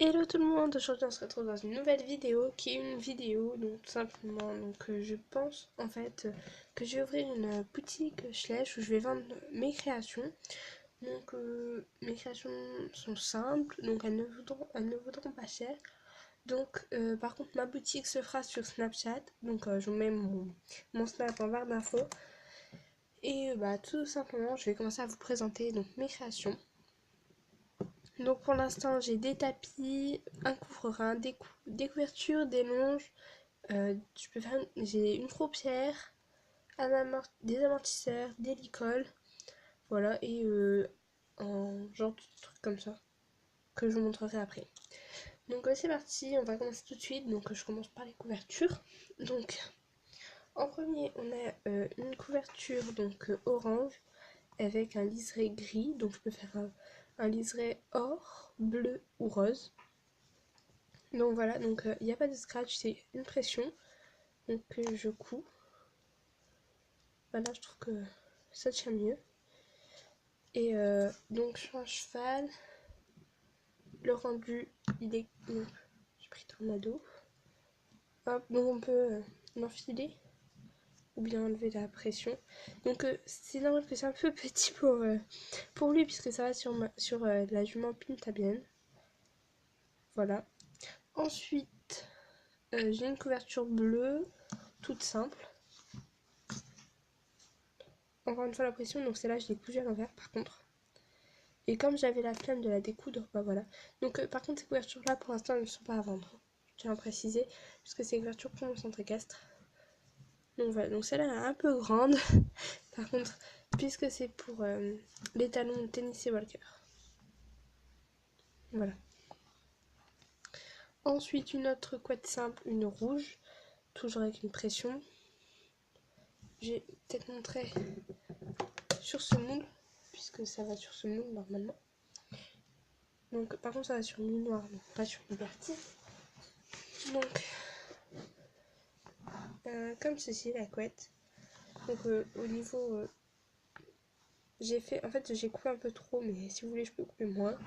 Hello tout le monde, aujourd'hui on se retrouve dans une nouvelle vidéo qui est une vidéo donc tout simplement je pense en fait que je vais ouvrir une boutique Schleich où je vais vendre mes créations. Donc mes créations sont simples, donc elles ne vaudront pas cher. Donc par contre ma boutique se fera sur Snapchat, donc je vous mets mon Snap en barre d'infos. Et tout simplement je vais commencer à vous présenter donc mes créations. Donc pour l'instant j'ai des tapis, un couvre-rein, des couvertures, des longes, j'ai une croupière, des amortisseurs, des licoles, voilà, et un genre de truc comme ça que je vous montrerai après. Donc c'est parti, on va commencer tout de suite. Donc je commence par les couvertures. Donc en premier on a une couverture orange avec un liseré gris, donc je peux faire un liseré or, bleu ou rose. Donc voilà, donc il n'y a pas de scratch, c'est une pression. Donc je couds. Voilà, je trouve que ça tient mieux. Et donc sur un cheval, le rendu, il est... J'ai pris Tornado. Hop, donc on peut l'enfiler ou bien enlever la pression. Donc c'est normal que c'est un peu petit pour lui puisque ça va sur la jument pintabienne. Voilà. Ensuite, j'ai une couverture bleue, toute simple. Encore une fois la pression, donc celle-là je l'ai cousue à l'envers par contre. Et comme j'avais la flemme de la découdre, bah voilà. Donc par contre ces couvertures-là pour l'instant elles ne sont pas à vendre. Je tiens à préciser, puisque c'est couverture pour mon centre équestre. Donc voilà, donc celle-là est un peu grande. Par contre, puisque c'est pour les talons de Tennessee Walker. Voilà. Ensuite une autre couette simple, une rouge, toujours avec une pression. J'ai peut-être montré sur ce moule, puisque ça va sur ce moule normalement. Donc par contre ça va sur une moule noire, donc pas sur une partie. Donc comme ceci la couette. Donc au niveau j'ai coupé un peu trop, mais si vous voulez je peux couper moins.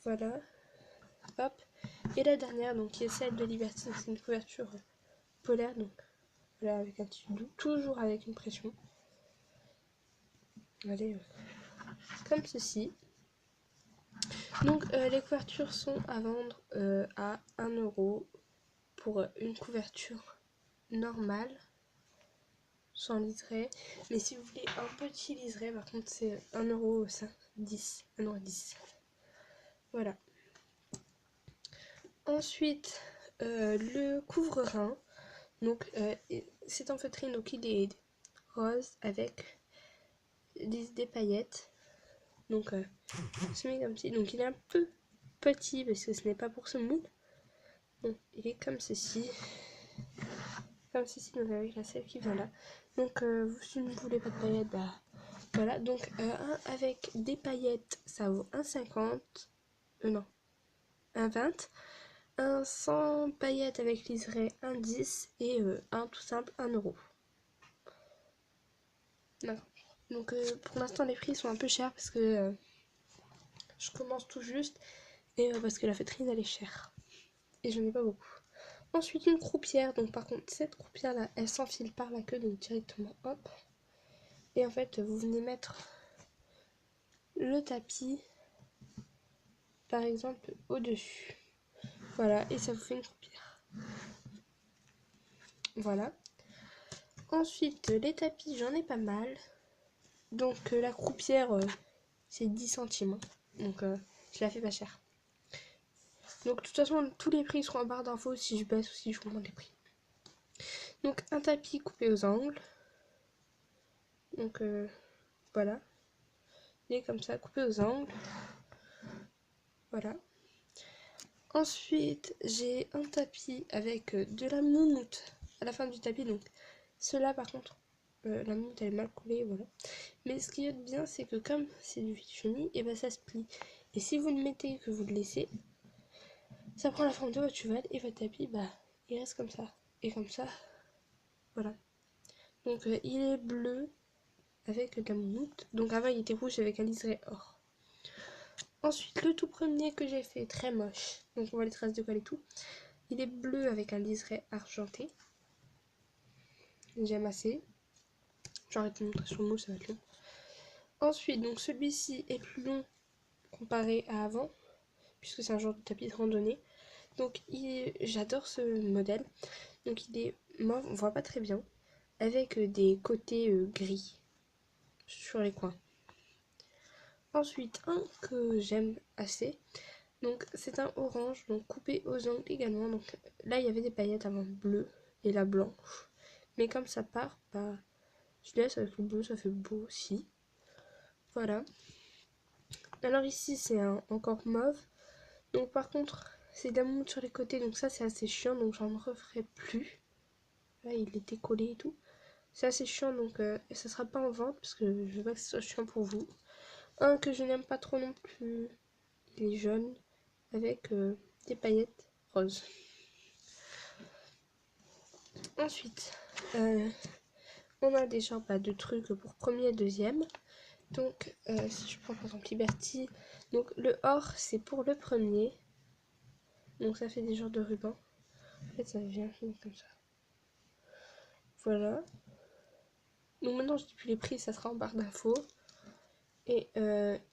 Voilà. Hop. Et la dernière donc qui est celle de Liberty, c'est une couverture polaire, donc voilà, avec un tissu doux, toujours avec une pression. Allez, comme ceci. Donc les couvertures sont à vendre à 1€ pour une couverture normale, sans liseré. Mais si vous voulez un petit liseré, par contre c'est 1,10€. 1,10€. Voilà. Ensuite, le couvre-rein. Donc c'est en feutrine, donc il est rose avec des paillettes. Donc se met comme ci. Donc il est un peu petit parce que ce n'est pas pour ce moule. Donc il est comme ceci. Comme ceci, donc avec la selle qui vient là. Donc si vous ne voulez pas de paillettes, bah voilà. Donc un avec des paillettes, ça vaut 1,50. Non, 1,20. Un sans paillettes avec liseré 1,10 et un tout simple 1€. D'accord. Donc pour l'instant les prix sont un peu chers parce que je commence tout juste et parce que la feutrine elle est chère et je n'en ai pas beaucoup. Ensuite une croupière, donc par contre cette croupière là elle s'enfile par la queue, donc directement hop, et en fait vous venez mettre le tapis par exemple au dessus, voilà, et ça vous fait une croupière. Voilà. Ensuite les tapis j'en ai pas mal, donc la croupière c'est 10 centimes, donc je la fais pas cher. Donc de toute façon tous les prix seront en barre d'infos si je baisse ou si je augmente les prix. Donc un tapis coupé aux angles, donc voilà, il est comme ça, coupé aux angles, voilà. Ensuite j'ai un tapis avec de la moumoute à la fin du tapis, donc cela par contre la moumoute elle est mal coulée, voilà. Mais ce qui est bien c'est que comme c'est du chenille, et ben ça se plie, et si vous le mettez que vous le laissez, ça prend la forme de votre cheval et votre tapis bah il reste comme ça, et comme ça, voilà. Donc il est bleu avec de la moumoute, donc avant il était rouge avec un liseré or. Ensuite, le tout premier que j'ai fait, très moche. Donc on voit les traces de colle et tout. Il est bleu avec un liseré argenté. J'aime assez. J'arrête de montrer sur le moule, ça va être long. Ensuite, donc celui-ci est plus long comparé à avant, puisque c'est un genre de tapis de randonnée. Donc j'adore ce modèle. Donc il est mauve, on voit pas très bien, avec des côtés gris sur les coins. Ensuite, un que j'aime assez, donc c'est un orange, donc coupé aux angles également. Donc là il y avait des paillettes avant bleu et la blanche. Mais comme ça part, bah, je laisse avec le bleu, ça fait beau aussi. Voilà. Alors ici c'est encore mauve. Donc par contre c'est d'amour sur les côtés, donc ça c'est assez chiant, donc j'en referai plus. Là il était collé et tout. C'est assez chiant, donc ça sera pas en vente parce que je veux pas que ce soit chiant pour vous. Un que je n'aime pas trop non plus, il est jaune avec des paillettes roses. Ensuite, on a déjà de trucs pour premier et deuxième. Donc si je prends par exemple Liberty, donc le or c'est pour le premier. Donc ça fait des genres de ruban. En fait ça vient comme ça. Voilà. Donc maintenant je dis plus les prix, ça sera en barre d'infos. Et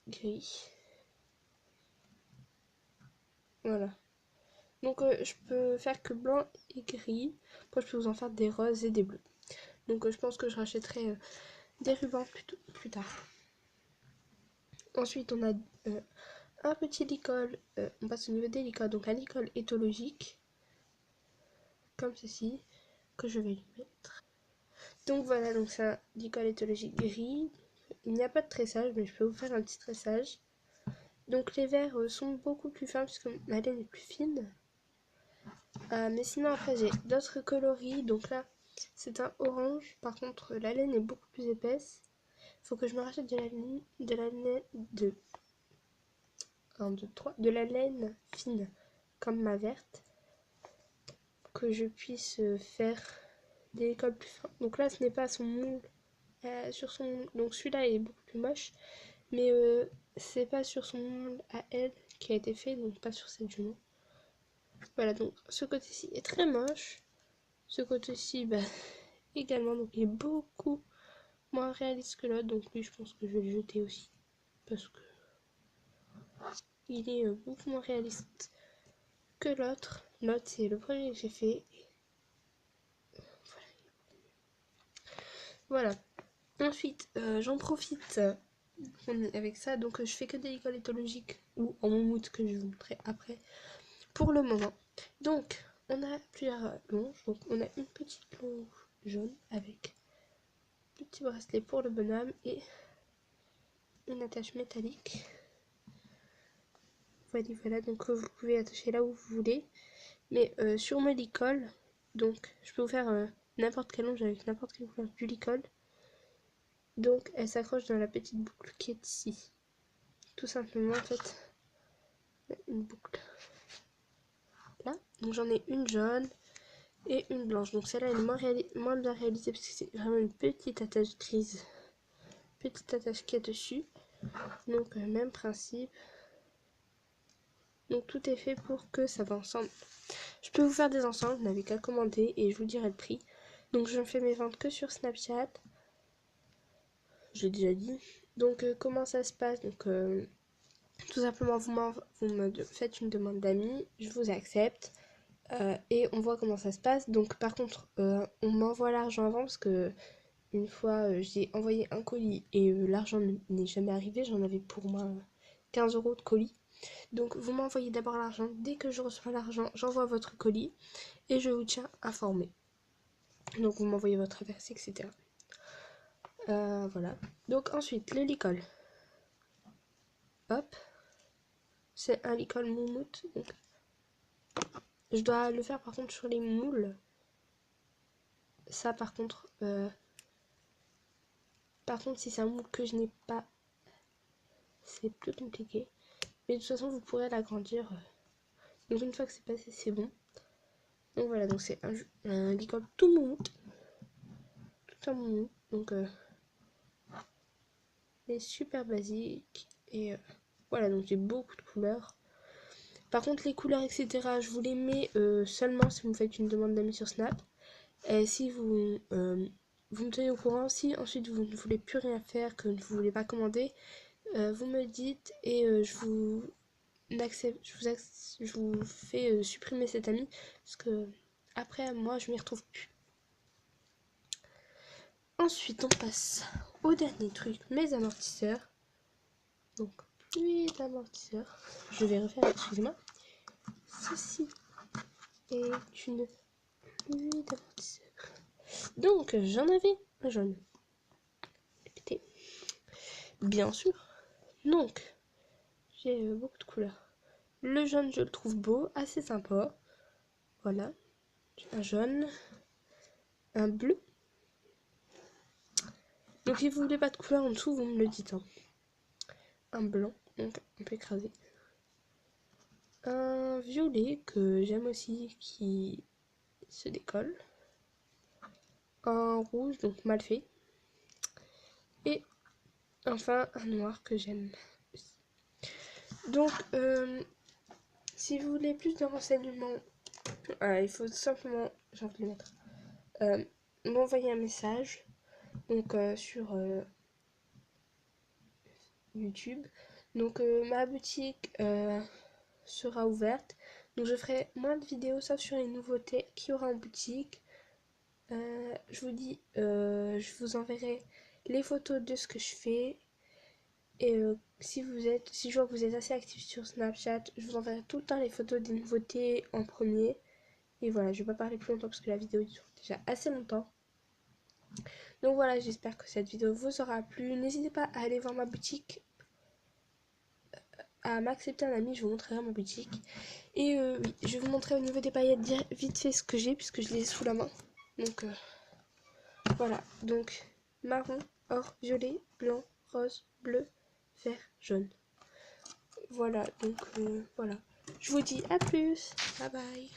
gris. Voilà. Donc je peux faire que blanc et gris. Après je peux vous en faire des roses et des bleus. Donc je pense que je rachèterai des rubans plus tard. Ensuite on a un petit licol. On passe au niveau des licols. Donc un licol éthologique. Comme ceci. Que je vais lui mettre. Donc voilà, donc c'est un licol éthologique gris. Il n'y a pas de tressage, mais je peux vous faire un petit tressage. Donc les verres sont beaucoup plus fins puisque ma laine est plus fine. Mais sinon après j'ai d'autres coloris. Donc là c'est un orange. Par contre la laine est beaucoup plus épaisse. Il faut que je me rachète de la laine fine comme ma verte. Que je puisse faire des écoles plus fins. Donc là ce n'est pas son moule. Sur son... Donc celui-là est beaucoup plus moche. Mais c'est pas sur son moule à elle qui a été fait. Donc pas sur cette jument. Voilà, donc ce côté-ci est très moche. Ce côté-ci, bah, également, donc il est beaucoup moins réaliste que l'autre. Donc lui, je pense que je vais le jeter aussi. Parce que il est beaucoup moins réaliste que l'autre. L'autre, c'est le premier que j'ai fait. Voilà. Ensuite, j'en profite avec ça. Donc je fais que des écoles éthologiques ou en moumoute que je vais vous montrer après. Pour le moment. Donc, on a plusieurs longes. Donc on a une petite longe jaune avec petit bracelet pour le bonhomme et une attache métallique. Voilà, donc vous pouvez attacher là où vous voulez. Mais sur mes licoles, donc je peux vous faire n'importe quelle longe avec n'importe quelle couleur du licol. Donc elle s'accroche dans la petite boucle qui est ici. Tout simplement en fait, une boucle. Là, donc j'en ai une jaune et une blanche. Donc celle-là est moins bien réalisée parce que c'est vraiment une petite attache grise. Petite attache qui est dessus. Donc même principe. Donc tout est fait pour que ça va ensemble. Je peux vous faire des ensembles, vous n'avez qu'à commander et je vous dirai le prix. Donc je ne fais mes ventes que sur Snapchat. J'ai déjà dit. Donc comment ça se passe? Donc tout simplement vous me faites une demande d'amis, je vous accepte et on voit comment ça se passe. Donc par contre on m'envoie l'argent avant parce que une fois j'ai envoyé un colis et l'argent n'est jamais arrivé. J'en avais pour moi 15 € de colis. Donc vous m'envoyez d'abord l'argent. Dès que je reçois l'argent, j'envoie votre colis et je vous tiens informé. Donc vous m'envoyez votre adresse, etc. Voilà. Donc ensuite, le licol. Hop. C'est un licol moumoute. Donc, je dois le faire par contre sur les moules. Ça par contre, si c'est un moule que je n'ai pas, c'est plus compliqué. Mais de toute façon, vous pourrez l'agrandir. Donc une fois que c'est passé, c'est bon. Donc voilà, donc c'est un licol tout moumoute. Tout un moumoute. Donc il est super basique et Voilà, donc j'ai beaucoup de couleurs. Par contre, les couleurs, etc., je vous les mets seulement si vous me faites une demande d'amis sur Snap. Et si vous me tenez au courant, si ensuite vous ne voulez plus rien faire, que vous ne voulez pas commander, vous me dites et je vous fais supprimer cet ami. Parce que après, moi, je m'y retrouve plus. Ensuite, on passe au dernier truc, mes amortisseurs. Donc, pluie d'amortisseurs. Je vais refaire, excusez-moi. Ceci est une pluie d'amortisseurs. Donc, j'en avais un jaune. Pété. Bien sûr. Donc, j'ai beaucoup de couleurs. Le jaune, je le trouve beau, assez sympa. Voilà. Un jaune. Un bleu. Donc, si vous voulez pas de couleur en dessous, vous me le dites. Hein. Un blanc, donc un peu écrasé. Un violet que j'aime aussi, qui se décolle. Un rouge, donc mal fait. Et enfin, un noir que j'aime aussi. Donc, si vous voulez plus de renseignements, il faut simplement, j'ai envie de le mettre, m'envoyer un message donc sur YouTube. Donc ma boutique sera ouverte. Donc je ferai moins de vidéos sauf sur les nouveautés qu'il y aura en boutique. Je vous dis, je vous enverrai les photos de ce que je fais. Et si je vois que vous êtes assez actif sur Snapchat, je vous enverrai tout le temps les photos des nouveautés en premier. Et voilà, je vais pas parler plus longtemps parce que la vidéo dure déjà assez longtemps. Donc voilà, j'espère que cette vidéo vous aura plu. N'hésitez pas à aller voir ma boutique, à m'accepter un ami, je vous montrerai ma boutique. Et oui, je vais vous montrer au niveau des paillettes vite fait ce que j'ai puisque je les ai sous la main. Donc voilà, donc marron, or, violet, blanc, rose, bleu, vert, jaune. Voilà, donc voilà. Je vous dis à plus. Bye bye.